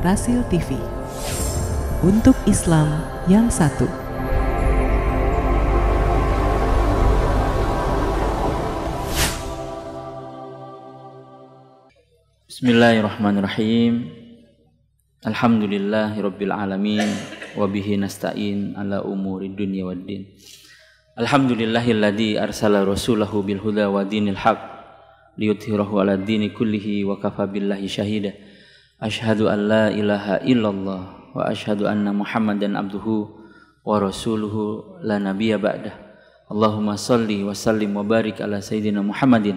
Rasil TV. Untuk Islam yang satu. Bismillahirrahmanirrahim. Alhamdulillahirabbil alamin wa bihi nasta'in ala umuri dunya waddin. Alhamdulillahilladzi arsala rasulahu bil huda wa dinil haq liyudhhirahu ala dini kullihi wa kafa billahi syahida. Asyhadu an la ilaha illallah wa asyhadu anna Muhammadan abduhu wa rasuluhu la nabiyya ba'dah. Allahumma shalli wa sallim wa barik ala sayyidina Muhammadin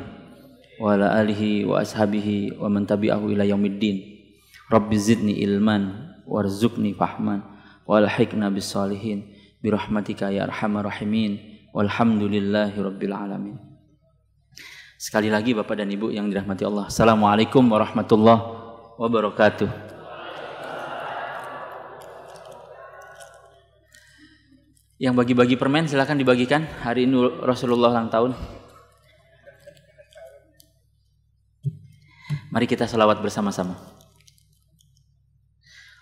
wa ala alihi wa ashabihi wa man tabi'ahu ila yaumiddin. Rabbi zidni ilman warzuqni fahman walhiqna bis solihin bi rahmatika ya arhamar rahimin walhamdulillahi rabbil alamin. Sekali lagi Bapak dan Ibu yang dirahmati Allah, Assalamualaikum warahmatullahi wabarakatuh. Yang bagi-bagi permen silakan dibagikan. Hari ini Rasulullah ulang tahun. Mari kita selawat bersama-sama.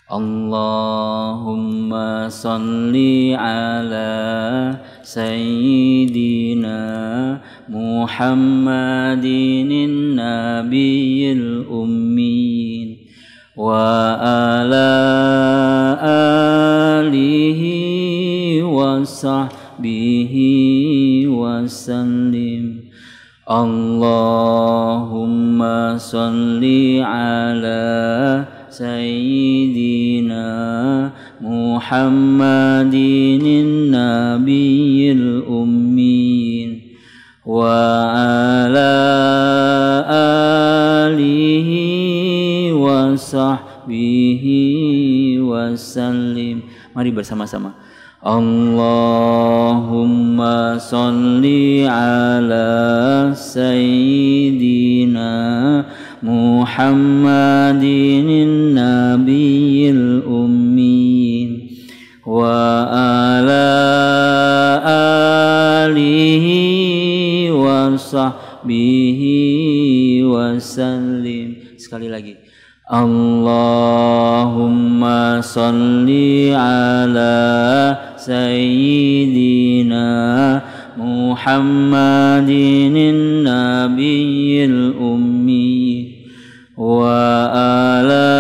Allahumma salli ala sayyidina Muhammadin nabiyil ummin wa ala alihi wa sahbihi wa sallim. Allahumma salli ala sayyidina Muhammadin nabiyil ummin wa ala alihi wa sahbihi wa sallim. Mari bersama-sama. Allahumma salli ala sayyidina Muhammadin nabiyil ummin wa ala alihi wa sahbihi wa sallim. Sekali lagi. Allahumma salli ala sayyidina Muhammadin nabiyil ummi wa ala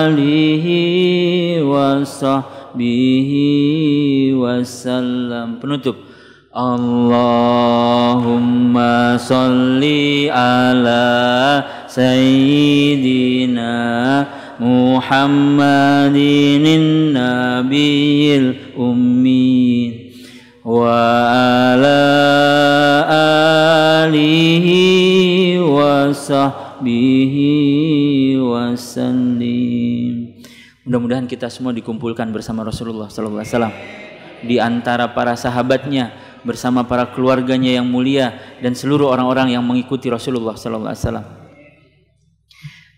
alihi wa sahbihi wa sallam. Penutup. Allahumma salli ala sayyidina Muhammadin nabiyil ummi wa ala alihi wa sahbihi wa sallim. Mudah-mudahan kita semua dikumpulkan bersama Rasulullah sallallahu alaihi wasallam di antara para sahabatnya, bersama para keluarganya yang mulia dan seluruh orang-orang yang mengikuti Rasulullah sallallahu alaihi wasallam.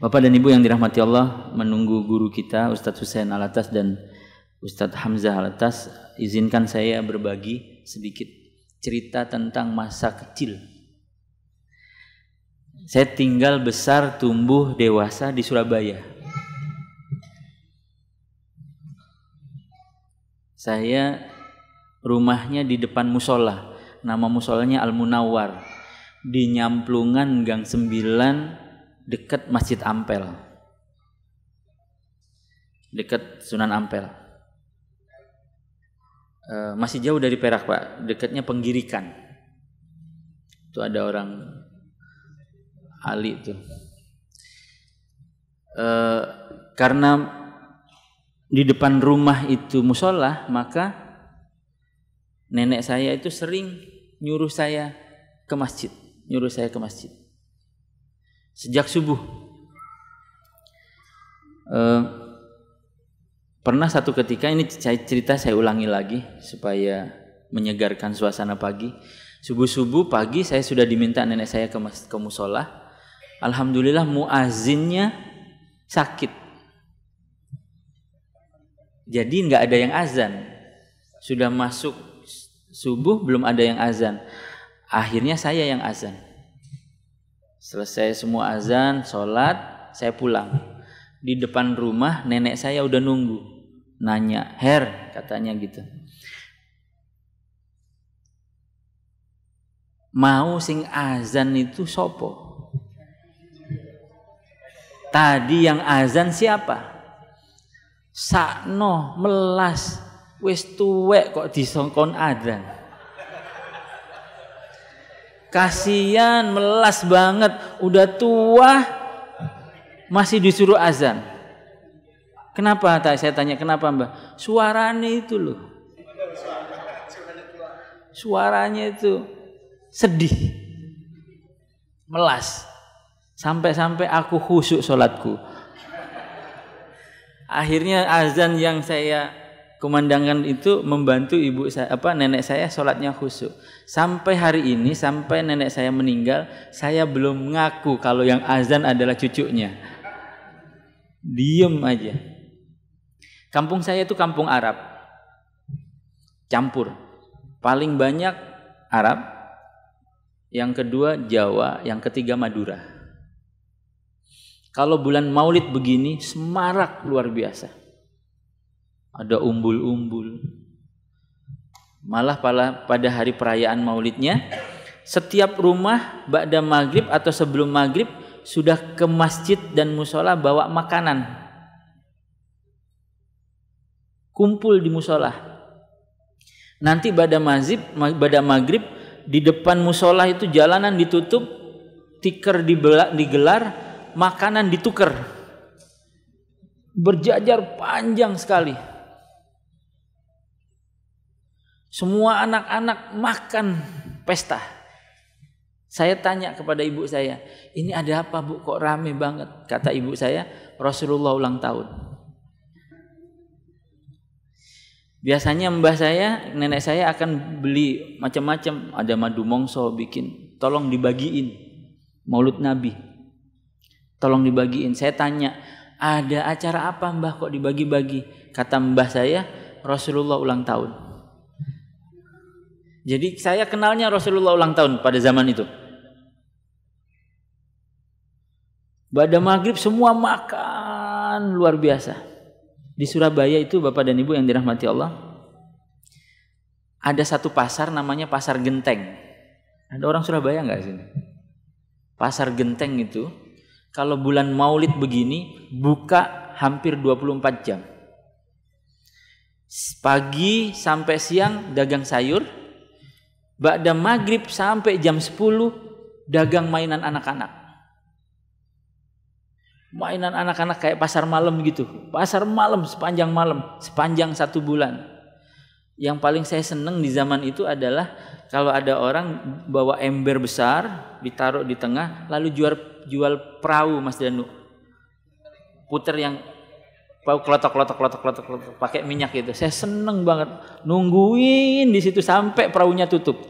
Bapak dan Ibu yang dirahmati Allah, menunggu guru kita Ustadz Husain Alatas dan Ustadz Hamzah Alatas, izinkan saya berbagi sedikit cerita tentang masa kecil. Saya tinggal besar, tumbuh, dewasa di Surabaya. Saya rumahnya di depan musola, nama musolanya Al Munawwar, di Nyamplungan Gang 9 dekat Masjid Ampel, dekat Sunan Ampel. Masih jauh dari Perak Pak, dekatnya Penggirikan. Itu ada orang Ali itu. Karena di depan rumah itu musola, maka nenek saya itu sering nyuruh saya ke masjid, sejak subuh. Pernah satu ketika, ini cerita saya ulangi lagi supaya menyegarkan suasana pagi. Subuh-subuh pagi saya sudah diminta nenek saya ke musola. Alhamdulillah muazzinnya sakit, jadi nggak ada yang azan. Sudah masuk subuh belum ada yang azan. Akhirnya saya yang azan. Selesai semua azan, sholat, saya pulang. Di depan rumah nenek saya udah nunggu. Nanya, "Her," katanya gitu. "Mau sing azan itu sopo?" Tadi yang azan siapa? Sakno melas wis tuwek kok disongkon azan. Kasihan, melas banget, udah tua masih disuruh azan. Kenapa? Saya tanya, kenapa Mbah? Suaranya itu loh. Suaranya itu sedih, melas. Sampai-sampai aku khusyuk sholatku. Akhirnya azan yang saya kumandangkan itu membantu ibu saya, nenek saya sholatnya khusyuk. Sampai hari ini, sampai nenek saya meninggal, saya belum ngaku kalau yang azan adalah cucunya. Diem aja. Kampung saya itu kampung Arab, campur. Paling banyak Arab, yang kedua Jawa, yang ketiga Madura. Kalau bulan Maulid begini, semarak luar biasa. Ada umbul-umbul. Malah pada hari perayaan Maulidnya, setiap rumah ba'da maghrib atau sebelum maghrib sudah ke masjid dan musola bawa makanan. Kumpul di musola. Nanti ba'da maghrib di depan musola itu jalanan ditutup, tikar digelar, makanan ditukar, berjajar panjang sekali. Semua anak-anak makan pesta. Saya tanya kepada ibu saya, "Ini ada apa Bu, kok rame banget?" Kata ibu saya, "Rasulullah ulang tahun." Biasanya mbah saya, nenek saya akan beli macam-macam, ada madu mongso bikin, tolong dibagiin Maulid Nabi. Tolong dibagiin. Saya tanya, "Ada acara apa Mbah kok dibagi-bagi?" Kata mbah saya, "Rasulullah ulang tahun." Jadi saya kenalnya Rasulullah ulang tahun pada zaman itu. Pada maghrib semua makan luar biasa. Di Surabaya itu Bapak dan Ibu yang dirahmati Allah, ada satu pasar namanya Pasar Genteng. Ada orang Surabaya nggak sini? Pasar Genteng itu kalau bulan Maulid begini buka hampir 24 jam. Pagi sampai siang dagang sayur, ba'da maghrib sampai jam 10 dagang mainan anak-anak. Mainan anak-anak kayak pasar malam gitu. Pasar malam sepanjang malam, sepanjang 1 bulan. Yang paling saya seneng di zaman itu adalah kalau ada orang bawa ember besar ditaruh di tengah lalu jual perahu Mas Danu, puter yang klotok pakai minyak itu. Saya seneng banget nungguin di situ sampai perahunya tutup.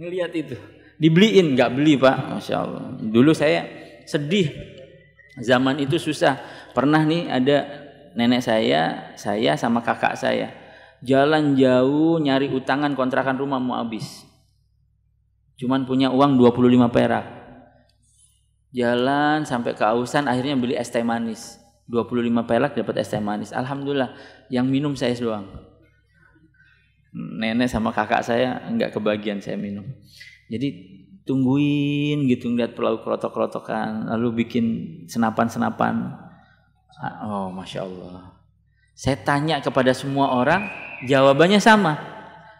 Ngelihat itu, dibeliin, nggak beli Pak, Masya Allah. Dulu saya sedih, zaman itu susah. Pernah nih ada nenek saya sama kakak saya jalan jauh nyari utangan kontrakan rumah mau habis. Cuman punya uang 25 perak. Jalan sampai kehausan, akhirnya beli es teh manis. 25 perak dapat es teh manis. Alhamdulillah, yang minum saya doang. Nenek sama kakak saya enggak kebagian, saya minum. Jadi tungguin gitu ngeliat perahu kerotok-kerotokan, lalu bikin senapan-senapan. Oh, Masya Allah. Saya tanya kepada semua orang, jawabannya sama.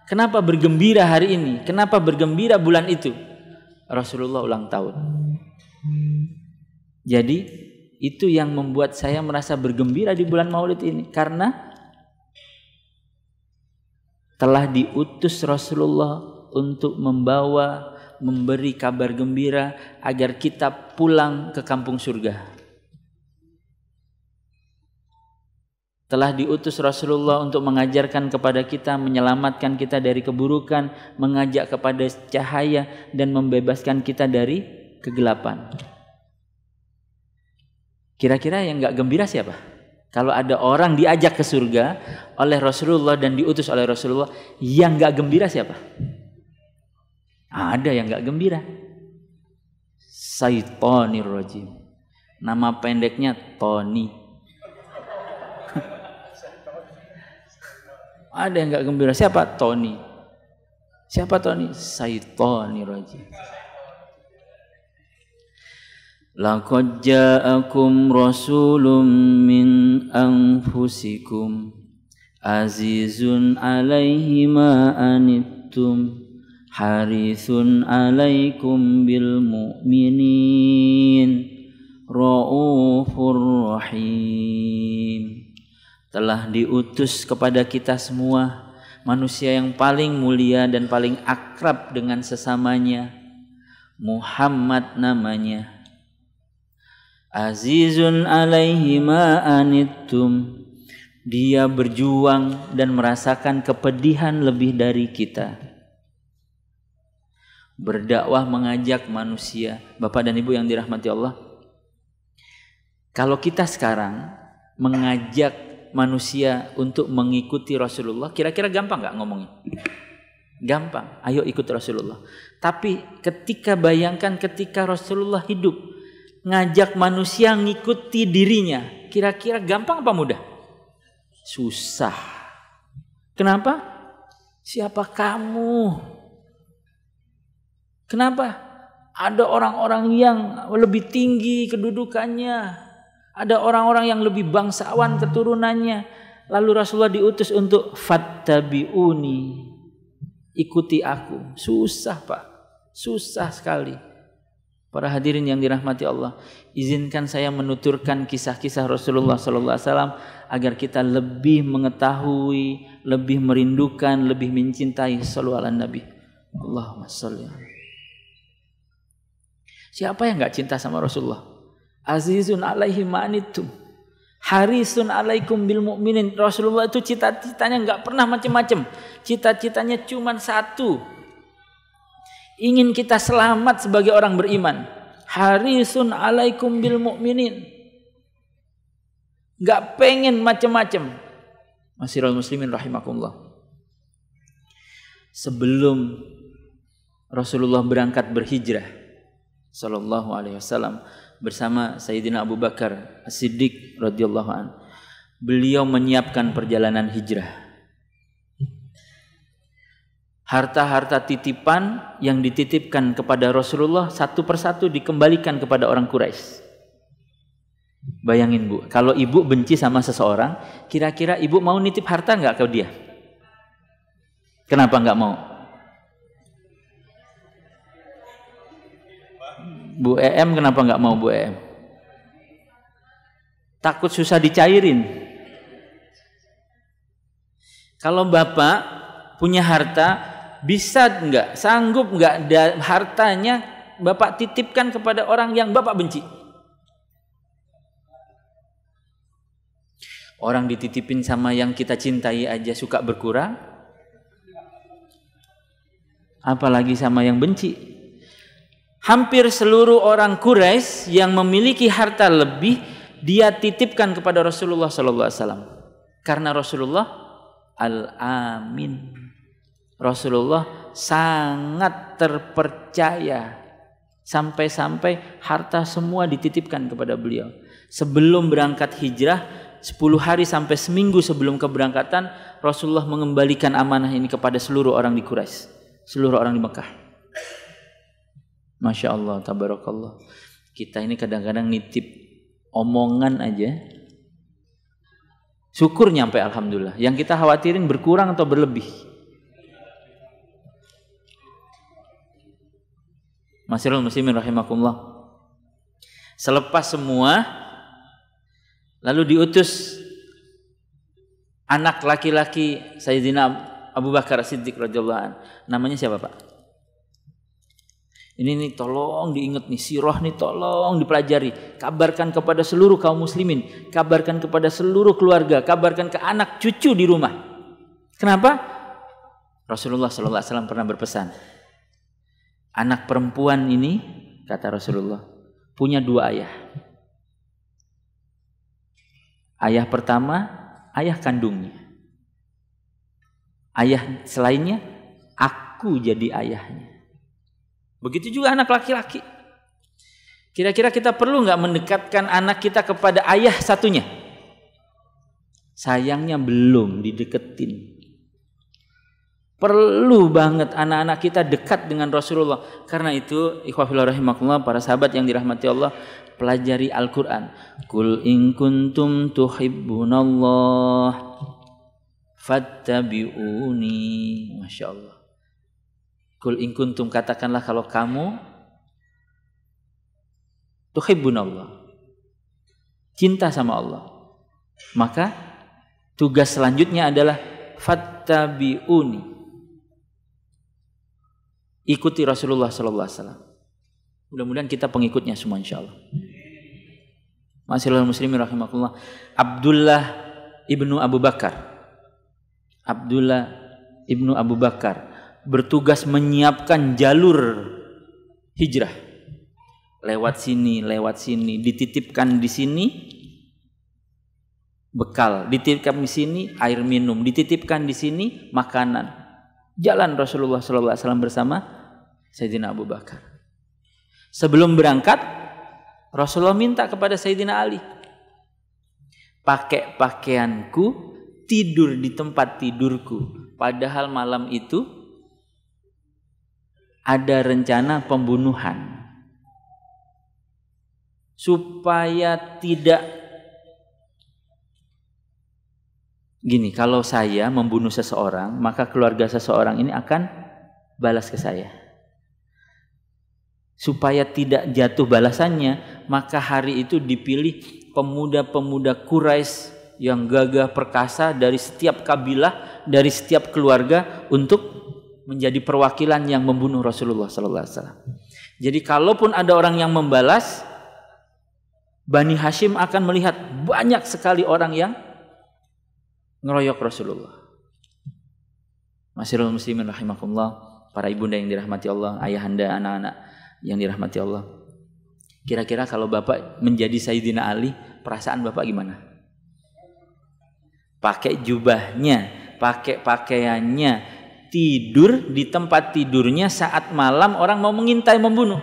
Kenapa bergembira hari ini? Kenapa bergembira bulan itu? Rasulullah ulang tahun. Jadi itu yang membuat saya merasa bergembira di bulan Maulid ini, karena telah diutus Rasulullah untuk memberi kabar gembira agar kita pulang ke kampung surga. Telah diutus Rasulullah untuk mengajarkan kepada kita, menyelamatkan kita dari keburukan, mengajak kepada cahaya, dan membebaskan kita dari kegelapan. Kira-kira yang gak gembira siapa? Kalau ada orang diajak ke surga oleh Rasulullah dan diutus oleh Rasulullah, yang gak gembira siapa? Ada yang gak gembira. Syaitonir rajim. Nama pendeknya Tony. Ada yang nggak gembira. Siapa? Tony. Siapa Tony? Syaitani rajim. Laqad ja'akum rasulun min anfusikum azizun alaihi ma anittum harisun alaikum bil mu'minin raufur rahim. Telah diutus kepada kita semua manusia yang paling mulia dan paling akrab dengan sesamanya. Muhammad namanya. Azizun alaihi ma anittum. Dia berjuang dan merasakan kepedihan lebih dari kita. Berdakwah mengajak manusia. Bapak dan Ibu yang dirahmati Allah, kalau kita sekarang mengajak manusia untuk mengikuti Rasulullah, kira-kira gampang nggak ngomongnya? Gampang, ayo ikut Rasulullah. Tapi bayangkan ketika Rasulullah hidup, ngajak manusia ngikuti dirinya, kira-kira gampang apa mudah? Susah. Kenapa? Siapa kamu? Kenapa? Ada orang-orang yang lebih tinggi kedudukannya, ada orang-orang yang lebih bangsawan keturunannya. Lalu Rasulullah diutus untuk fattabi'uni, ikuti aku. Susah Pak, susah sekali. Para hadirin yang dirahmati Allah, izinkan saya menuturkan kisah-kisah Rasulullah SAW agar kita lebih mengetahui, lebih merindukan, lebih mencintai sallallahu alaihi Nabi. Allahumma sholli. Siapa yang enggak cinta sama Rasulullah? Azizun alaihi ma'anittum harisun alaikum bil mu'minin. Rasulullah itu cita-citanya enggak pernah macam-macam. Cita-citanya cuma satu. Ingin kita selamat sebagai orang beriman. Harisun alaikum bil mu'minin. Enggak pengen macam-macam. Masyiral muslimin rahimakumullah. Sebelum Rasulullah berangkat berhijrah sallallahu alaihi wasallam bersama Sayyidina Abu Bakar As-Siddiq radhiyallahu an, beliau menyiapkan perjalanan hijrah. Harta-harta titipan yang dititipkan kepada Rasulullah satu persatu dikembalikan kepada orang Quraisy. Bayangin Bu, kalau ibu benci sama seseorang, kira-kira ibu mau nitip harta nggak ke dia? Kenapa nggak mau? Bu EM kenapa nggak mau Bu EM? Takut susah dicairin. Kalau bapak punya harta, bisa nggak, sanggup nggak hartanya bapak titipkan kepada orang yang bapak benci? Orang dititipin sama yang kita cintai aja suka berkurang, apalagi sama yang benci. Hampir seluruh orang Quraisy yang memiliki harta lebih, dia titipkan kepada Rasulullah SAW. Karena Rasulullah Al-Amin. Rasulullah sangat terpercaya. Sampai-sampai harta semua dititipkan kepada beliau. Sebelum berangkat hijrah, 10 hari sampai seminggu sebelum keberangkatan, Rasulullah mengembalikan amanah ini kepada seluruh orang di Quraisy, seluruh orang di Mekah. Masya Allah, tabarakallah. Kita ini kadang-kadang nitip omongan aja, syukur nyampe alhamdulillah. Yang kita khawatirin berkurang atau berlebih. Masyiral muslimin rahimakumullah. Selepas semua, lalu diutus anak laki-laki Sayyidina Abu Bakar As-Siddiq radhiyallahu anhu. Namanya siapa Pak? Ini nih tolong diingat nih, sirah nih tolong dipelajari. Kabarkan kepada seluruh kaum muslimin, kabarkan kepada seluruh keluarga, kabarkan ke anak cucu di rumah. Kenapa? Rasulullah SAW pernah berpesan, anak perempuan ini, kata Rasulullah, punya 2 ayah. Ayah pertama, ayah kandungnya. Ayah selainnya, aku jadi ayahnya. Begitu juga anak laki-laki. Kira-kira kita perlu nggak mendekatkan anak kita kepada ayah satunya? Sayangnya belum dideketin. Perlu banget anak-anak kita dekat dengan Rasulullah. Karena itu, ikhwah fillah rahimakumullah, para sahabat yang dirahmati Allah, pelajari Al-Quran. Qul in kuntum tuhibbunallah fattabi'uni. Masya Allah. Qul in kuntum, katakanlah kalau kamu tuhibbunallah, cinta sama Allah, maka tugas selanjutnya adalah fattabi'uni, ikuti Rasulullah sallallahu alaihi wasallam. Mudah-mudahan kita pengikutnya semua insyaallah. Ma'asyiral muslimin rahimakumullah. Abdullah ibnu Abu Bakar bertugas menyiapkan jalur hijrah. Lewat sini, dititipkan di sini bekal, dititipkan di sini air minum, dititipkan di sini makanan. Jalan Rasulullah sallallahu alaihi wasallam bersama Sayyidina Abu Bakar. Sebelum berangkat, Rasulullah minta kepada Sayyidina Ali, pakai pakaianku, tidur di tempat tidurku. Padahal malam itu ada rencana pembunuhan. Supaya tidak gini, kalau saya membunuh seseorang, maka keluarga seseorang ini akan balas ke saya. Supaya tidak jatuh balasannya, maka hari itu dipilih pemuda-pemuda Quraisy yang gagah perkasa dari setiap kabilah, dari setiap keluarga untuk menjadi perwakilan yang membunuh Rasulullah sallallahu alaihi wasallam. Jadi kalaupun ada orang yang membalas, Bani Hashim akan melihat banyak sekali orang yang ngeroyok Rasulullah. Masyiral muslimin rahimakumullah, para ibunda yang dirahmati Allah, ayahanda, anak-anak yang dirahmati Allah. Kira-kira kalau Bapak menjadi Sayyidina Ali, perasaan Bapak gimana? Pakai jubahnya, pakai pakaiannya, tidur di tempat tidurnya saat malam orang mau mengintai membunuh.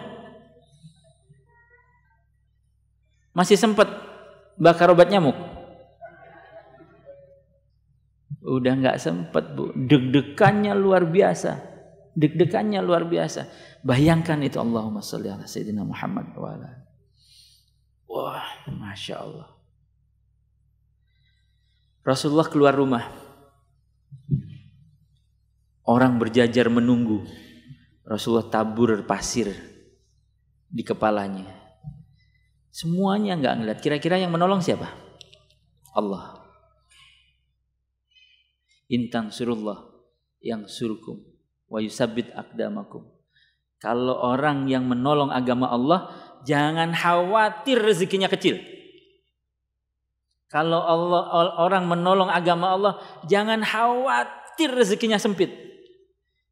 Masih sempat bakar obat nyamuk? Udah nggak sempat, Bu. Deg-degannya luar biasa. Bayangkan itu, Allahumma sholli ala Sayyidina Muhammad wa ala. Wah, Masya Allah. Rasulullah keluar rumah. Orang berjajar menunggu. Rasulullah tabur pasir di kepalanya. Semuanya nggak ngeliat. Kira-kira yang menolong siapa? Allah. Intang surullah yang surkum wa yusabbit aqdamakum. Kalau orang yang menolong agama Allah, jangan khawatir rezekinya kecil. Kalau orang menolong agama Allah, jangan khawatir rezekinya sempit.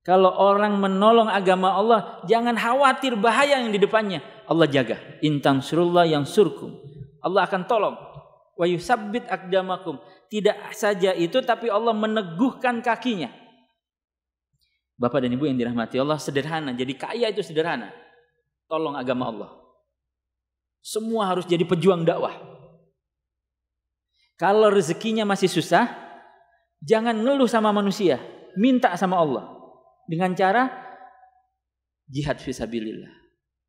Kalau orang menolong agama Allah, jangan khawatir bahaya yang di depannya. Allah jaga. Intang surullah yang surkum. Allah akan tolong. Wa yusabbit aqdamakum. Tidak saja itu, tapi Allah meneguhkan kakinya. Bapak dan Ibu yang dirahmati Allah, sederhana. Jadi kaya itu sederhana. Tolong agama Allah. Semua harus jadi pejuang dakwah. Kalau rezekinya masih susah, jangan ngeluh sama manusia. Minta sama Allah. Dengan cara jihad fisabilillah.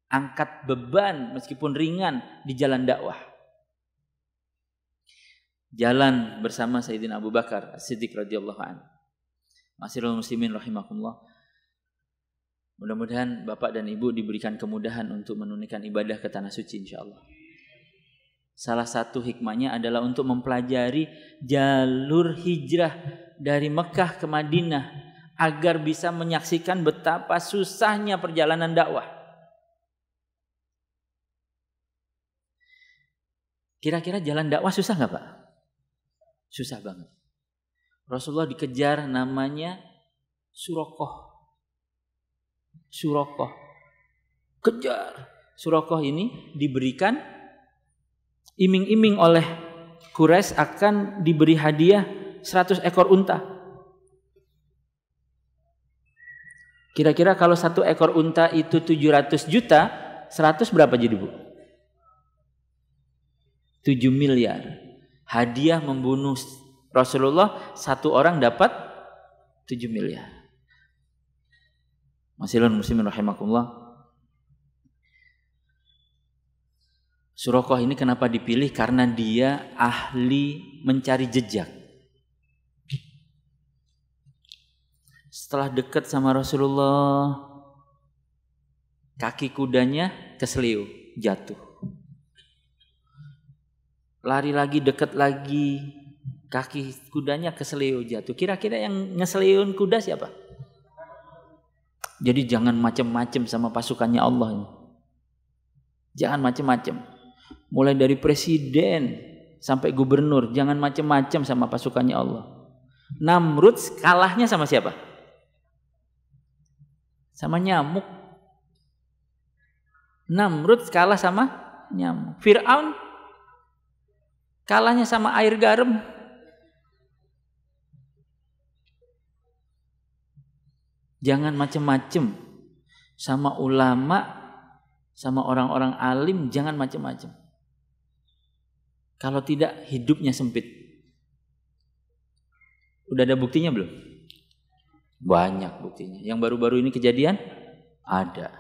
Angkat beban meskipun ringan di jalan dakwah. Jalan bersama Sayyidina Abu Bakar As-Siddiq radhiyallahu anhu. Masyiral muslimin rahimakumullah. Mudah-mudahan Bapak dan Ibu diberikan kemudahan untuk menunaikan ibadah ke tanah suci insyaallah. Salah satu hikmahnya adalah untuk mempelajari jalur hijrah dari Mekah ke Madinah agar bisa menyaksikan betapa susahnya perjalanan dakwah. Kira-kira jalan dakwah susah nggak Pak? Susah banget. Rasulullah dikejar namanya Surokoh. Kejar. Surokoh ini diberikan iming-iming oleh Quraisy akan diberi hadiah 100 ekor unta. Kira-kira kalau 1 ekor unta itu 700 juta, 100 berapa jadi Bu? 7 miliar. Hadiah membunuh Rasulullah, satu orang dapat 7 miliar. Masihun muslimin rahimakumullah. Suraqah ini kenapa dipilih? Karena dia ahli mencari jejak. Setelah dekat sama Rasulullah, kaki kudanya keselio, jatuh. Lari lagi, dekat lagi, kaki kudanya keselio, jatuh. Kira-kira yang ngeseliun kuda siapa? Jadi jangan macam-macam sama pasukannya Allah ini. Jangan macam-macam. Mulai dari presiden sampai gubernur, jangan macam-macam sama pasukannya Allah. Namrud kalahnya sama siapa? Sama nyamuk. Namrud kalah sama nyamuk. Fir'aun kalahnya sama air garam. Jangan macam-macam sama ulama, sama orang-orang alim, jangan macam-macam. Kalau tidak, hidupnya sempit. Udah ada buktinya belum? Banyak buktinya. Yang baru-baru ini kejadian ada.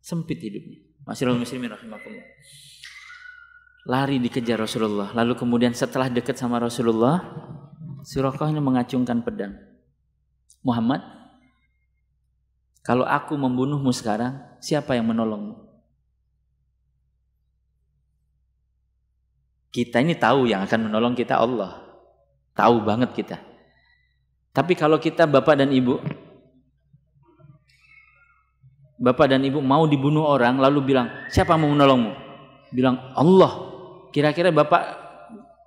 Sempit hidupnya. Masihul muslimin rahimakumullah. Lari dikejar Rasulullah. Lalu kemudian setelah dekat sama Rasulullah, Suraqah ini mengacungkan pedang. Muhammad, kalau aku membunuhmu sekarang, siapa yang menolongmu? Kita ini tahu yang akan menolong kita Allah. Tahu banget kita. Tapi kalau kita bapak dan ibu mau dibunuh orang, lalu bilang, siapa mau menolongmu? Bilang, Allah. Kira-kira bapak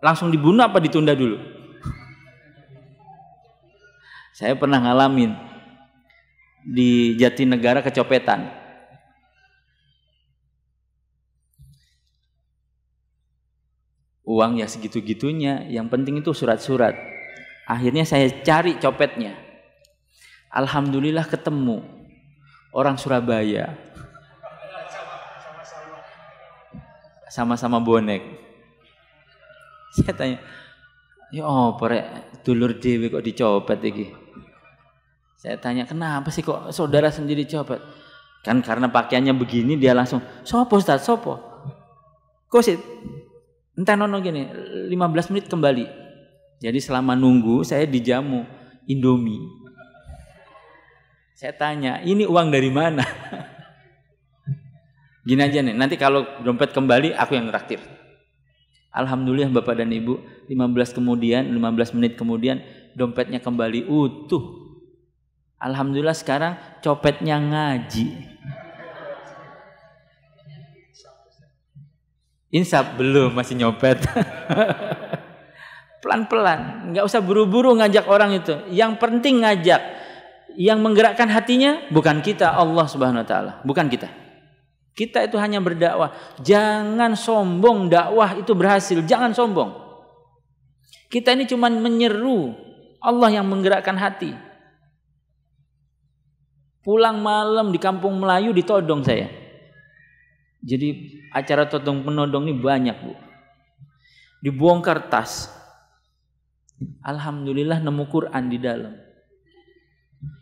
langsung dibunuh apa ditunda dulu? Saya pernah ngalamin di Jatinegara kecopetan. Uang ya segitu-gitunya, yang penting itu surat-surat. Akhirnya saya cari copetnya. Alhamdulillah ketemu orang Surabaya. Sama-sama bonek. Saya tanya, ya apa dulur dewe kok dicopet iki? Saya tanya, kenapa sih kok saudara sendiri copet? Kan karena pakaiannya begini, dia langsung, sopo Ustaz, sopo? Kok sih? Entah nono gini, 15 menit kembali. Jadi selama nunggu saya dijamu Indomie. Saya tanya, ini uang dari mana? Gini aja nih, nanti kalau dompet kembali aku yang ngeraktir. Alhamdulillah Bapak dan Ibu, 15 menit kemudian dompetnya kembali utuh. Alhamdulillah sekarang copetnya ngaji. Insaf belum, masih nyopet. Pelan-pelan, nggak usah buru-buru ngajak orang itu. Yang penting ngajak. Yang menggerakkan hatinya bukan kita, Allah Subhanahu wa taala, bukan kita. Kita itu hanya berdakwah. Jangan sombong, dakwah itu berhasil, jangan sombong. Kita ini cuma menyeru, Allah yang menggerakkan hati. Pulang malam di kampung Melayu ditodong saya. Jadi acara todong penodong ini banyak, Bu. Dibongkar tas. Alhamdulillah nemu Quran di dalam.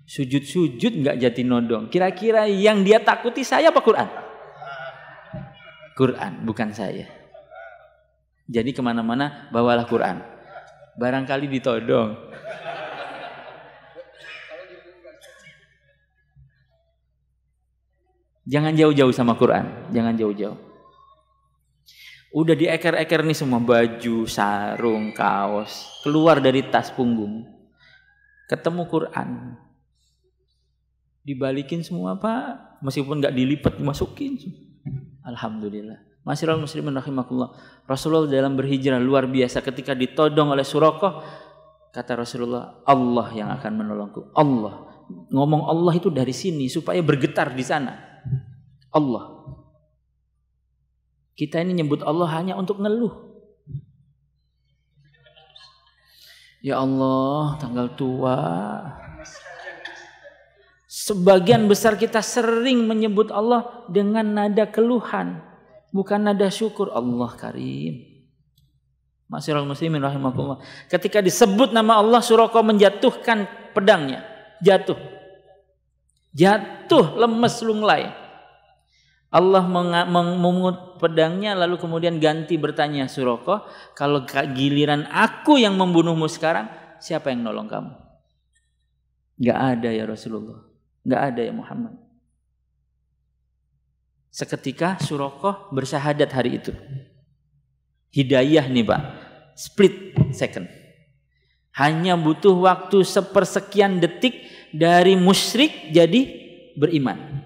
Sujud-sujud enggak jati nodong. Kira-kira yang dia takuti saya apa Quran? Quran, bukan saya. Jadi kemana-mana bawalah Quran. Barangkali ditodong. Jangan jauh-jauh sama Quran, jangan jauh-jauh. Udah dieker-eker nih semua, baju, sarung, kaos, keluar dari tas punggung. Ketemu Quran. Dibalikin semua, Pak. Meskipun enggak dilipat, dimasukin. Alhamdulillah. Masihul muslimin rahimakumullah. Rasulullah dalam berhijrah luar biasa, ketika ditodong oleh Suraqah, kata Rasulullah, Allah yang akan menolongku. Allah. Ngomong Allah itu dari sini supaya bergetar di sana. Allah. Kita ini nyebut Allah hanya untuk ngeluh. Ya Allah, tanggal tua. Sebagian besar kita sering menyebut Allah dengan nada keluhan. bukan nada syukur. Allah karim. Ma'asyiral muslimin rahimakumullah. Ketika disebut nama Allah, Suraqah menjatuhkan pedangnya. Jatuh lemes lunglai. Allah memungut pedangnya, lalu kemudian ganti bertanya, Suraqah, kalau giliran aku yang membunuhmu sekarang, siapa yang nolong kamu? Gak ada ya Rasulullah, gak ada ya Muhammad. Seketika Suraqah bersyahadat hari itu. Hidayah nih Pak, split second. Hanya butuh waktu sepersekian detik dari musyrik jadi beriman.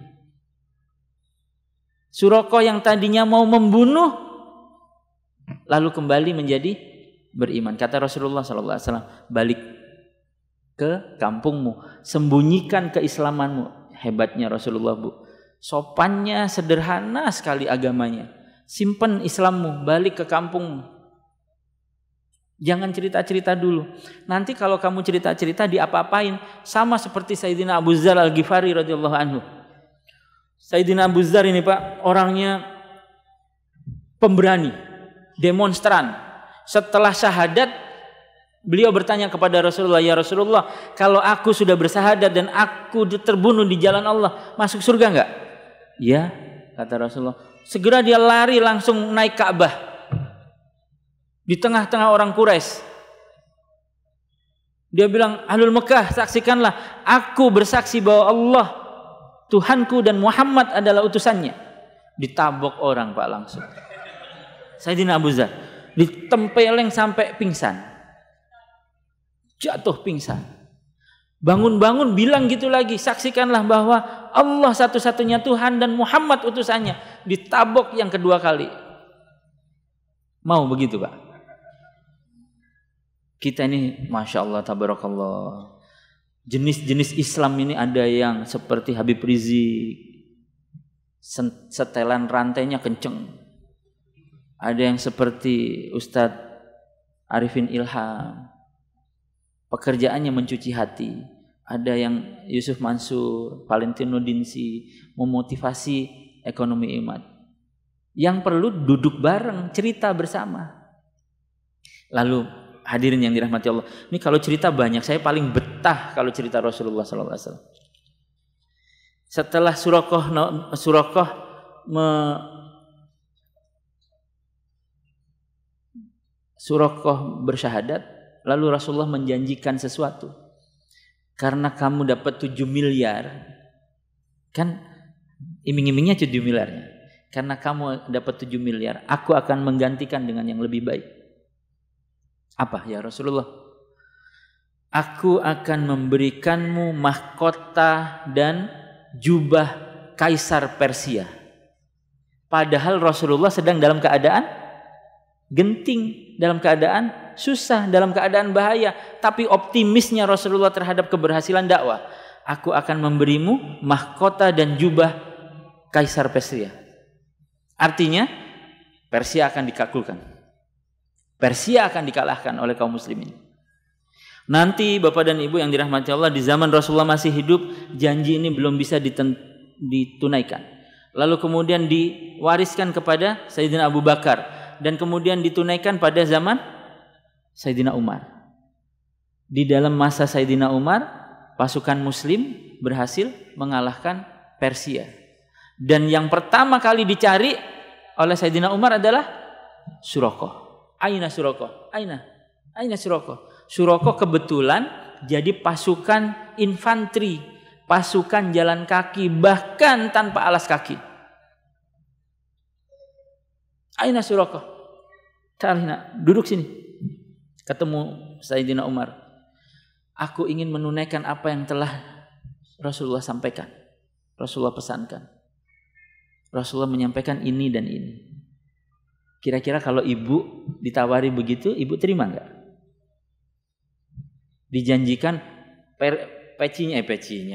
Suraqah yang tadinya mau membunuh lalu kembali menjadi beriman. Kata Rasulullah SAW, balik ke kampungmu, sembunyikan keislamanmu. Hebatnya Rasulullah, Bu. Sopannya sederhana sekali agamanya. Simpen Islammu, balik ke kampungmu. Jangan cerita-cerita dulu. Nanti kalau kamu cerita-cerita diapa-apain, sama seperti Sayyidina Abu Dzar Al-Ghifari radhiyallahu anhu. Sayyidina Abu Dzar ini Pak, orangnya pemberani, demonstran. Setelah syahadat, beliau bertanya kepada Rasulullah, ya Rasulullah, kalau aku sudah bersyahadat dan aku terbunuh di jalan Allah, masuk surga enggak? Ya, kata Rasulullah. Segera dia lari langsung naik Ka'bah di tengah-tengah orang Quraisy. Dia bilang, Ahlul Mekah, saksikanlah, aku bersaksi bahwa Allah Tuhanku dan Muhammad adalah utusannya. Ditabok orang Pak langsung. Sayyidina Abu Dzar ditempeleng sampai pingsan. Jatuh pingsan. Bangun-bangun bilang gitu lagi, saksikanlah bahwa Allah satu-satunya Tuhan dan Muhammad utusannya. Ditabok yang kedua kali. Mau begitu Pak? Kita ini Masya Allah, tabarakallah. Jenis-jenis Islam ini ada yang seperti Habib Rizik, setelan rantainya kenceng. Ada yang seperti Ustadz Arifin Ilham, pekerjaannya mencuci hati. Ada yang Yusuf Mansur, Valentino Dinsi, memotivasi ekonomi iman. Yang perlu duduk bareng, cerita bersama. Lalu hadirin yang dirahmati Allah, ini kalau cerita banyak, saya paling betah kalau cerita Rasulullah SAW. Setelah Suraqah bersyahadat, lalu Rasulullah menjanjikan sesuatu. Karena kamu dapat 7 miliar, kan iming-imingnya 7 miliarnya. Karena kamu dapat 7 miliar, aku akan menggantikan dengan yang lebih baik. Apa ya Rasulullah? Aku akan memberikanmu mahkota dan jubah kaisar Persia. Padahal Rasulullah sedang dalam keadaan genting, dalam keadaan susah, dalam keadaan bahaya. Tapi optimisnya Rasulullah terhadap keberhasilan dakwah. Aku akan memberimu mahkota dan jubah kaisar Persia. Artinya Persia akan dikakulkan. Persia akan dikalahkan oleh kaum muslimin. Nanti Bapak dan Ibu yang dirahmati Allah, di zaman Rasulullah masih hidup, janji ini belum bisa ditunaikan. Lalu kemudian diwariskan kepada Sayyidina Abu Bakar dan kemudian ditunaikan pada zaman Sayyidina Umar. Di dalam masa Sayyidina Umar, pasukan muslim berhasil mengalahkan Persia. Dan yang pertama kali dicari oleh Sayyidina Umar adalah Suraqah. Aina Suraqah? Aina Suraqah? Suraqah kebetulan jadi pasukan infanteri, pasukan jalan kaki, bahkan tanpa alas kaki. Aina Suraqah? Ta'alina, duduk sini. Ketemu Sayyidina Umar. Aku ingin menunaikan apa yang telah Rasulullah sampaikan, Rasulullah pesankan. Rasulullah menyampaikan ini dan ini. Kira-kira kalau ibu ditawari begitu, ibu terima enggak? Dijanjikan pecinya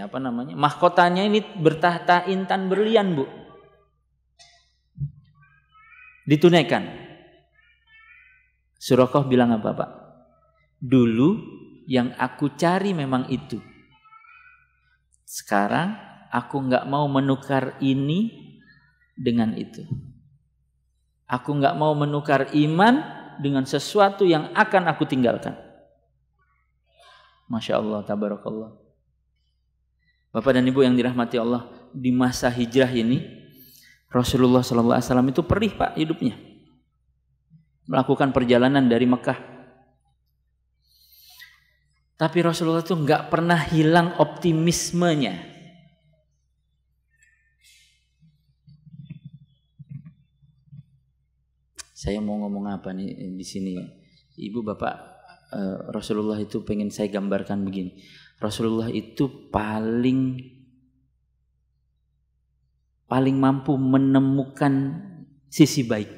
apa namanya? Mahkotanya ini bertahta intan berlian, Bu. Ditunaikan. Suraqah bilang apa, Pak? Dulu yang aku cari memang itu. Sekarang aku enggak mau menukar ini dengan itu. Aku nggak mau menukar iman dengan sesuatu yang akan aku tinggalkan. Masya Allah, tabarakallah. Bapak dan Ibu yang dirahmati Allah, di masa hijrah ini Rasulullah SAW itu perih Pak hidupnya, melakukan perjalanan dari Mekah. Tapi Rasulullah itu nggak pernah hilang optimismenya. Saya mau ngomong apa nih di sini? Ibu, Bapak, Rasulullah itu pengen saya gambarkan begini. Rasulullah itu paling mampu menemukan sisi baik.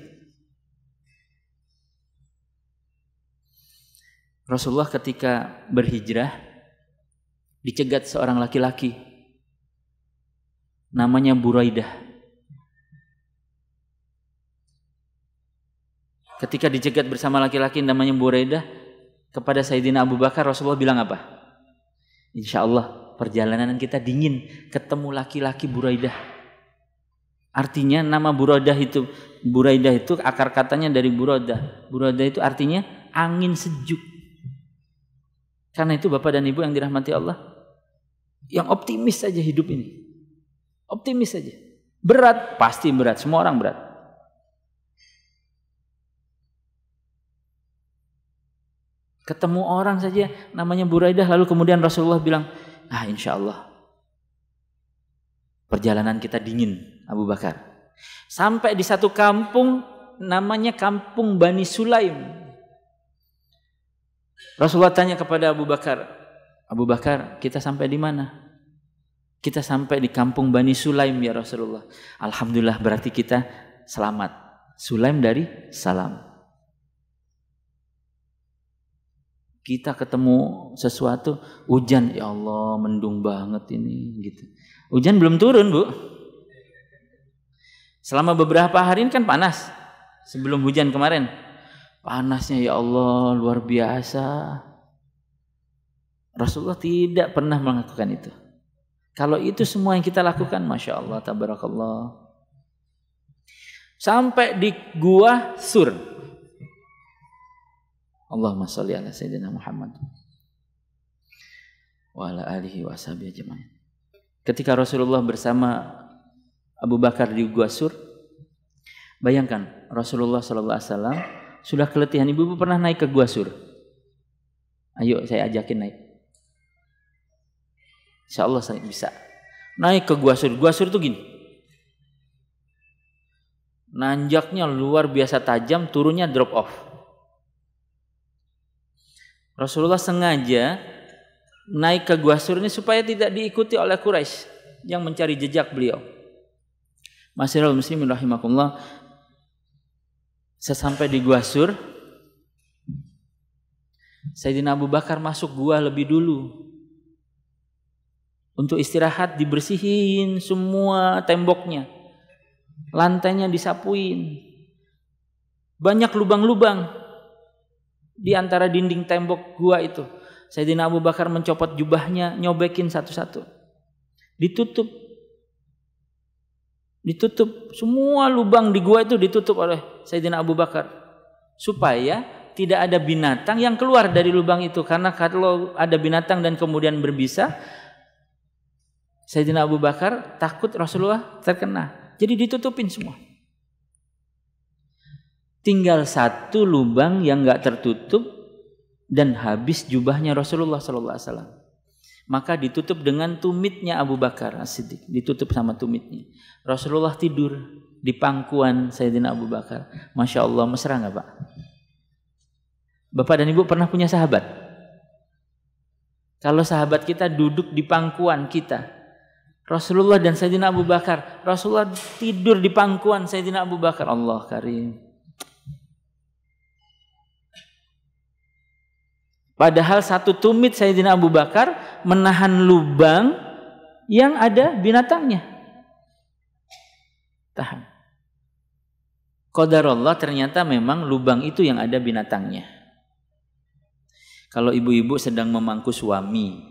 Rasulullah ketika berhijrah dicegat seorang laki-laki namanya Buraidah. Ketika dicegat bersama laki-laki namanya Buraidah, kepada Sayyidina Abu Bakar Rasulullah bilang apa? Insya Allah perjalanan kita dingin, ketemu laki-laki Buraidah. Artinya nama Buraidah itu akar katanya dari Buraidah. Buraidah itu artinya angin sejuk. Karena itu Bapak dan Ibu yang dirahmati Allah, yang optimis saja hidup ini. Optimis saja. Berat, pasti berat, semua orang berat. Ketemu orang saja namanya Buraidah, lalu kemudian Rasulullah bilang, insya Allah perjalanan kita dingin Abu Bakar. Sampai di satu kampung namanya kampung Bani Sulaim. Rasulullah tanya kepada Abu Bakar, kita sampai di mana? Kita sampai di kampung Bani Sulaim ya Rasulullah. Alhamdulillah, berarti kita selamat. Sulaim dari salam. Kita ketemu sesuatu, hujan, ya Allah mendung banget ini gitu. Hujan belum turun, Bu. Selama beberapa hari ini kan panas. Sebelum hujan kemarin, panasnya ya Allah luar biasa. Rasulullah tidak pernah melakukan itu. Kalau itu semua yang kita lakukan, Masya Allah, tabarakallah. Sampai di Gua Sur. Allahumma sholli ala Sayyidina Muhammad wa ala alihi wa sahbihi ajma'in. Ketika Rasulullah bersama Abu Bakar di Gua Sur, bayangkan Rasulullah SAW sudah keletihan. Ibu pernah naik ke Gua Sur? Ayo saya ajakin naik. Insya Allah saya bisa naik ke Gua Sur. Gua Sur itu gini, nanjaknya luar biasa tajam, turunnya drop off. Rasulullah sengaja naik ke Gua Sur ini supaya tidak diikuti oleh Quraisy yang mencari jejak beliau. Masyiral muslimin rahimakumullah, sesampai di Gua Sur, Sayyidina Abu Bakar masuk gua lebih dulu. Untuk istirahat, dibersihin semua temboknya, lantainya disapuin. Banyak lubang-lubang di antara dinding tembok gua itu. Sayyidina Abu Bakar mencopot jubahnya, nyobekin satu-satu. Ditutup. Semua lubang di gua itu ditutup oleh Sayyidina Abu Bakar. Supaya tidak ada binatang yang keluar dari lubang itu. Karena kalau ada binatang dan kemudian berbisa, Sayyidina Abu Bakar takut Rasulullah terkena. Jadi ditutupin semua. Tinggal satu lubang yang enggak tertutup dan habis jubahnya Rasulullah SAW. Maka ditutup dengan tumitnya Abu Bakar As-Siddiq. Ditutup sama tumitnya. Rasulullah tidur di pangkuan Sayyidina Abu Bakar. Masya Allah, mesra nggak Pak? Bapak dan Ibu pernah punya sahabat? Kalau sahabat kita duduk di pangkuan kita, Rasulullah dan Sayyidina Abu Bakar, Rasulullah tidur di pangkuan Sayyidina Abu Bakar. Allah karim. Padahal satu tumit Sayyidina Abu Bakar menahan lubang yang ada binatangnya. Tahan. Qadarullah, ternyata memang lubang itu yang ada binatangnya. Kalau ibu-ibu sedang memangku suami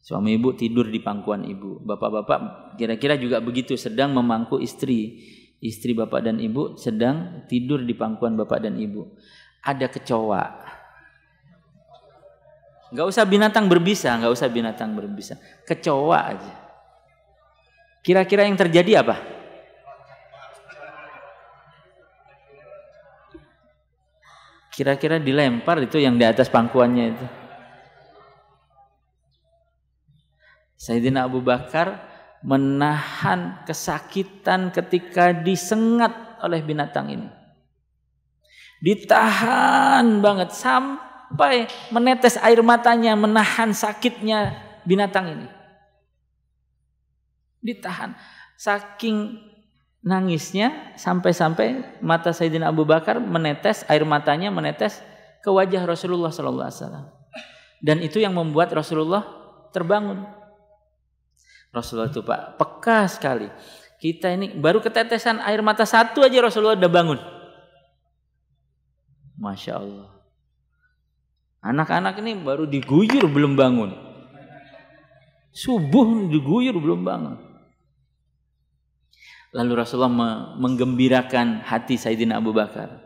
ibu tidur di pangkuan ibu. Bapak-bapak kira-kira juga begitu, sedang memangku istri. Istri bapak dan ibu sedang tidur di pangkuan bapak dan ibu. Ada kecoa. Nggak usah binatang berbisa, nggak usah binatang berbisa. Kecoa aja. Kira-kira yang terjadi apa? Kira-kira dilempar itu yang di atas pangkuannya itu. Sayyidina Abu Bakar menahan kesakitan ketika disengat oleh binatang ini. Ditahan banget sampai menetes air matanya menahan sakitnya binatang ini. Ditahan. Saking nangisnya sampai-sampai mata Sayyidina Abu Bakar menetes, air matanya menetes ke wajah Rasulullah SAW. Dan itu yang membuat Rasulullah terbangun. Rasulullah itu Pak peka sekali. Kita ini baru ketetesan air mata satu aja Rasulullah udah bangun. Masya Allah. Anak-anak ini baru diguyur belum bangun. Subuh diguyur belum bangun. Lalu Rasulullah menggembirakan hati Sayyidina Abu Bakar.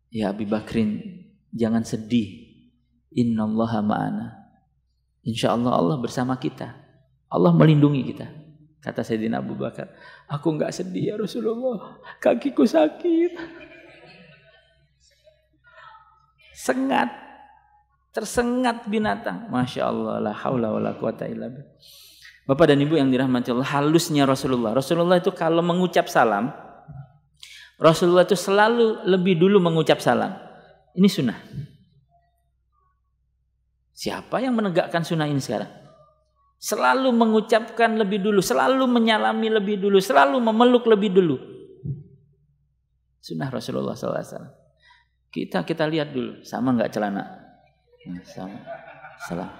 Ya Abu Bakrin, jangan sedih. Innallaha ma'ana. Insya Allah Allah bersama kita. Allah melindungi kita. Kata Sayyidina Abu Bakar, aku enggak sedih ya Rasulullah. Kakiku sakit. Sengat. Tersengat binatang. Masya Allah. La haula wa la quwata illa billah. Bapak dan Ibu yang dirahmati Allah, halusnya Rasulullah. Rasulullah itu kalau mengucap salam, Rasulullah itu selalu lebih dulu mengucap salam. Ini sunnah. Siapa yang menegakkan sunnah ini sekarang? Selalu mengucapkan lebih dulu, selalu menyalami lebih dulu, selalu memeluk lebih dulu. Sunnah Rasulullah SAW. Kita lihat dulu, sama nggak celana? Sama. Salah.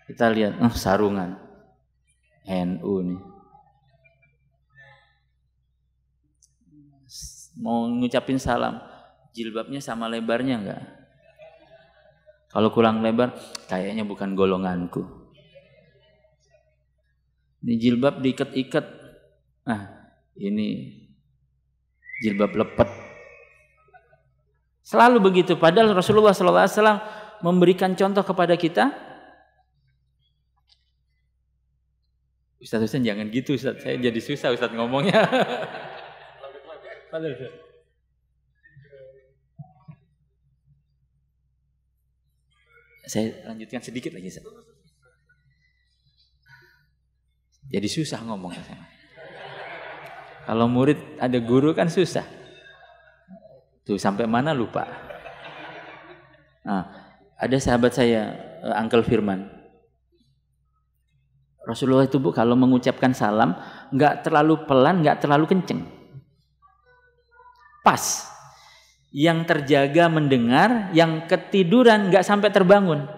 Kita lihat, sarungan. NU nih. Mau ngucapin salam, jilbabnya sama lebarnya enggak? Kalau kurang lebar, kayaknya bukan golonganku. Ini jilbab diikat-ikat. Nah, ini jilbab lepet. Selalu begitu. Padahal Rasulullah SAW memberikan contoh kepada kita. Ustaz jangan gitu Ustaz. Saya jadi susah Ustaz ngomongnya. Saya lanjutkan sedikit lagi. Jadi susah ngomong. Kalau murid ada guru kan susah. Tuh sampai mana lupa. Nah, ada sahabat saya, Uncle Firman. Rasulullah itu Bu kalau mengucapkan salam nggak terlalu pelan, nggak terlalu kenceng. Pas. Yang terjaga mendengar, yang ketiduran nggak sampai terbangun.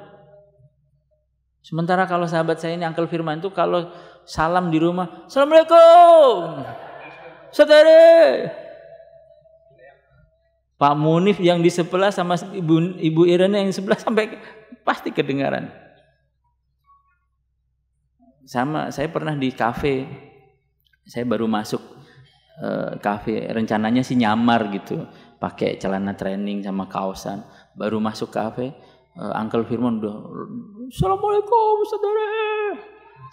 Sementara kalau sahabat saya ini Uncle Firman itu kalau salam di rumah, Assalamualaikum, saudara. Pak Munif yang di sebelah sama Ibu Irene yang di sebelah sampai pasti kedengaran. Sama saya pernah di kafe, saya baru masuk kafe, rencananya sih nyamar gitu. Pakai celana training sama kaosan, baru masuk kafe, Uncle Firman udah Assalamualaikum saudara.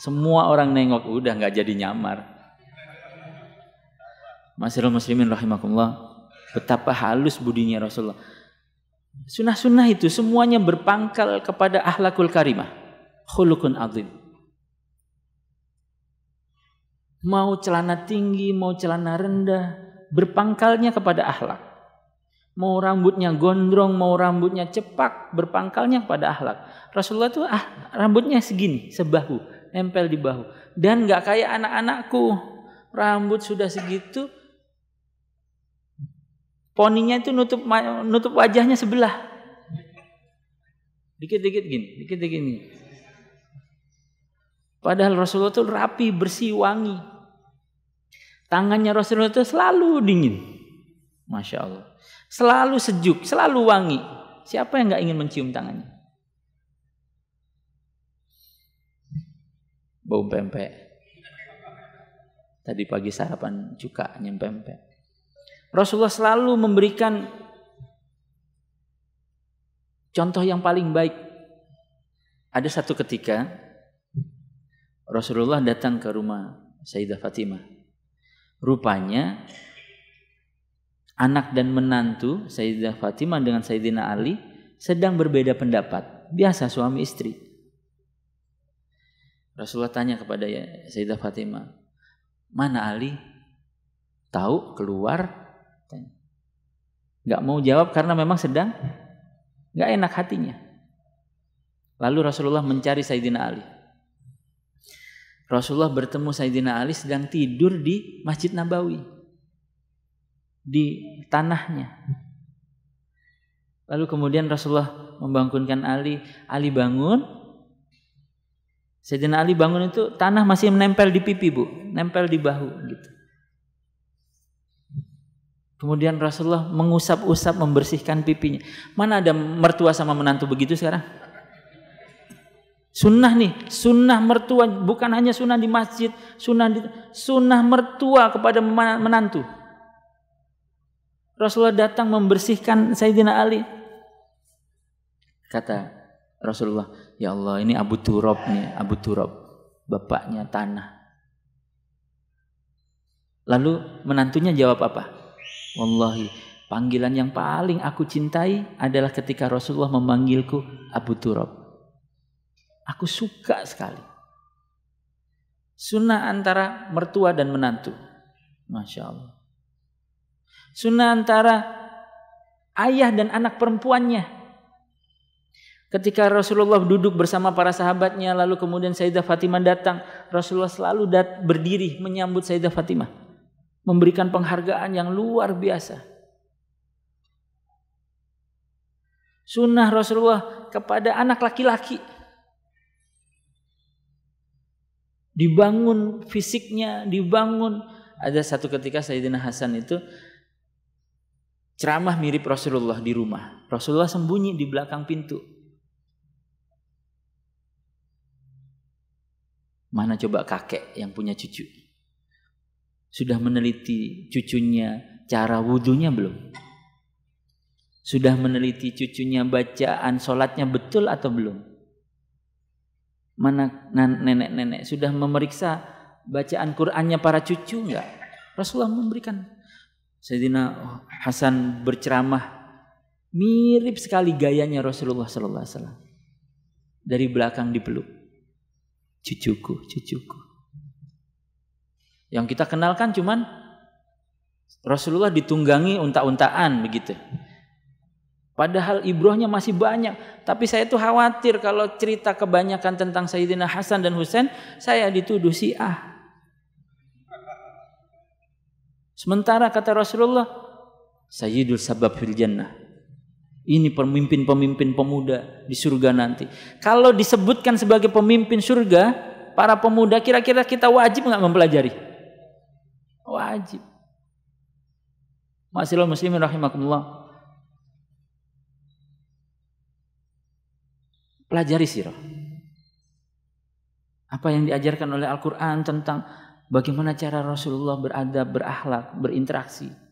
Semua orang nengok, udah nggak jadi nyamar. Masyaallah muslimin rahimakumullah, betapa halus budinya Rasulullah. Sunnah-sunnah itu semuanya berpangkal kepada akhlakul karimah, khuluqun azim. Mau celana tinggi, mau celana rendah, berpangkalnya kepada akhlak. Mau rambutnya gondrong, mau rambutnya cepak, berpangkalnya pada akhlak. Rasulullah itu rambutnya segini, sebahu, nempel di bahu. Dan nggak kayak anak-anakku, rambut sudah segitu, poninya itu nutup wajahnya sebelah. Dikit-dikit gini, dikit-dikit gini. Padahal Rasulullah itu rapi, bersih, wangi. Tangannya Rasulullah itu selalu dingin. Masya Allah. Selalu sejuk, selalu wangi. Siapa yang nggak ingin mencium tangannya? Bau pempek. Tadi pagi sarapan cuka nyempempek. Rasulullah selalu memberikan contoh yang paling baik. Ada satu ketika Rasulullah datang ke rumah Sayyidah Fatimah. Rupanya anak dan menantu Sayyidah Fatimah dengan Sayyidina Ali sedang berbeda pendapat. Biasa suami istri. Rasulullah tanya kepada Sayyidah Fatimah, mana Ali? Tahu keluar? Gak mau jawab karena memang sedang gak enak hatinya. Lalu Rasulullah mencari Sayyidina Ali. Rasulullah bertemu Sayyidina Ali sedang tidur di Masjid Nabawi, di tanahnya. Lalu kemudian Rasulullah membangunkan Ali. Ali bangun. Sayyidina Ali bangun itu tanah masih menempel di pipi, Bu, nempel di bahu gitu. Kemudian Rasulullah mengusap-usap membersihkan pipinya. Mana ada mertua sama menantu begitu sekarang? Sunnah nih, sunnah mertua, bukan hanya sunnah di masjid, sunnah mertua kepada menantu. Rasulullah datang membersihkan Sayyidina Ali. Kata Rasulullah, ya Allah, ini Abu Turab nih, Abu Turab, bapaknya tanah. Lalu menantunya jawab apa? Wallahi, panggilan yang paling aku cintai adalah ketika Rasulullah memanggilku Abu Turab. Aku suka sekali. Sunnah antara mertua dan menantu. Masya Allah. Sunnah antara ayah dan anak perempuannya. Ketika Rasulullah duduk bersama para sahabatnya, lalu kemudian Sayyidah Fatimah datang, Rasulullah selalu berdiri menyambut Sayyidah Fatimah, memberikan penghargaan yang luar biasa. Sunnah Rasulullah kepada anak laki-laki, dibangun fisiknya, dibangun. Ada satu ketika Sayyidina Hasan itu ceramah mirip Rasulullah di rumah. Rasulullah sembunyi di belakang pintu. Mana coba kakek yang punya cucu? Sudah meneliti cucunya cara wudunya belum? Sudah meneliti cucunya bacaan sholatnya betul atau belum? Mana nenek-nenek sudah memeriksa bacaan Qur'annya para cucu enggak? Rasulullah memberikan. Sayyidina Hasan berceramah mirip sekali gayanya Rasulullah sallallahu alaihi wasallam. Dari belakang dipeluk. Cucuku. Yang kita kenalkan cuman Rasulullah ditunggangi unta-untaan begitu. Padahal ibrohnya masih banyak. Tapi saya tuh khawatir kalau cerita kebanyakan tentang Sayyidina Hasan dan Husain, saya dituduh Syiah. Sementara kata Rasulullah, Sayyidul Sabab fil Jannah. Ini pemimpin-pemimpin pemuda di surga nanti. Kalau disebutkan sebagai pemimpin surga, para pemuda kira-kira kita wajib nggak mempelajari? Wajib. Ma'asyiral muslimin rahimakumullah. Pelajari sirah. Apa yang diajarkan oleh Al-Quran tentang bagaimana cara Rasulullah beradab, berakhlak, berinteraksi.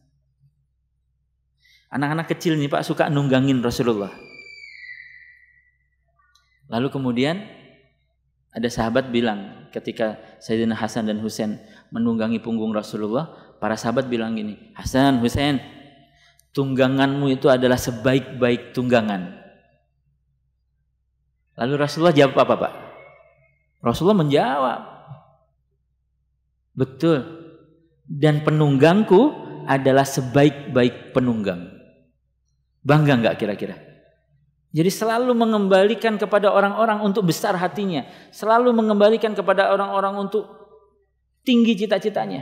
Anak-anak kecil nih Pak suka nunggangin Rasulullah. Lalu kemudian ada sahabat bilang ketika Sayyidina Hasan dan Husain menunggangi punggung Rasulullah, para sahabat bilang gini, Hasan, Husain, tungganganmu itu adalah sebaik-baik tunggangan. Lalu Rasulullah jawab apa Pak? Rasulullah menjawab, betul, dan penunggangku adalah sebaik-baik penunggang. Bangga enggak kira-kira? Jadi selalu mengembalikan kepada orang-orang untuk besar hatinya. Selalu mengembalikan kepada orang-orang untuk tinggi cita-citanya.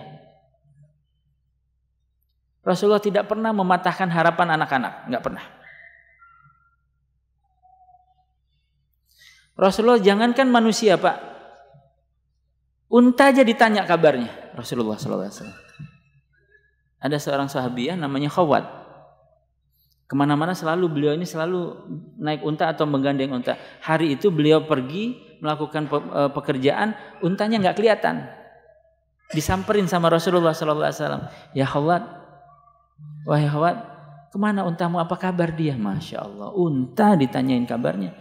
Rasulullah tidak pernah mematahkan harapan anak-anak. Enggak pernah. Rasulullah jangankan manusia Pak. Unta aja ditanya kabarnya. Rasulullah SAW. Ada seorang sahabiah namanya Khawat. Kemana-mana beliau ini selalu naik unta atau menggandeng unta. Hari itu beliau pergi melakukan pekerjaan, untanya nggak kelihatan. Disamperin sama Rasulullah SAW. Ya Khawat, wahai Khawat, kemana untamu, apa kabar dia? Masya Allah, unta ditanyain kabarnya.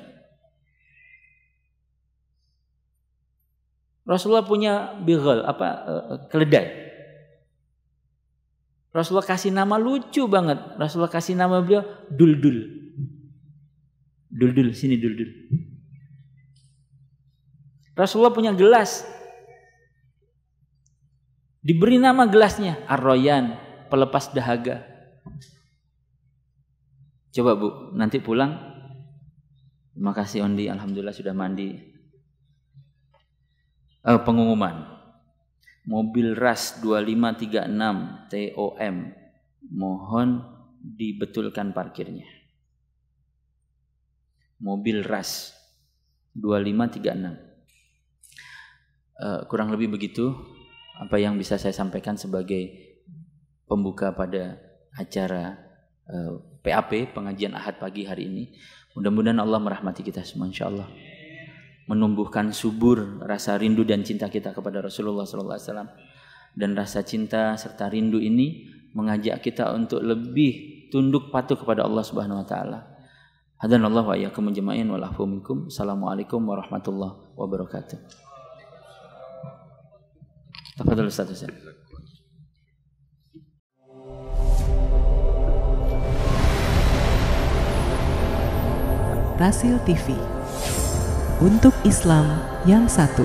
Rasulullah punya bighal, keledai. Rasulullah kasih nama lucu banget. Rasulullah kasih nama beliau Duldul. Duldul, sini Duldul. Rasulullah punya gelas. Diberi nama gelasnya Ar-Royan, pelepas dahaga. Coba Bu, nanti pulang. Terima kasih Ondi, alhamdulillah sudah mandi. Pengumuman. Mobil RAS 2536 TOM, mohon dibetulkan parkirnya. Mobil RAS 2536. Kurang lebih begitu apa yang bisa saya sampaikan sebagai pembuka pada acara PAP, pengajian Ahad pagi hari ini. Mudah-mudahan Allah merahmati kita semua insyaallah. Menumbuhkan subur rasa rindu dan cinta kita kepada Rasulullah SAW. Dan rasa cinta serta rindu ini mengajak kita untuk lebih tunduk patuh kepada Allah Subhanahu wa taala. Hadanallahu wa iyyakum jama'in wal afu minkum. Assalamualaikum warahmatullahi wabarakatuh. Tafadhal Ustaz. Rasil TV, untuk Islam yang satu.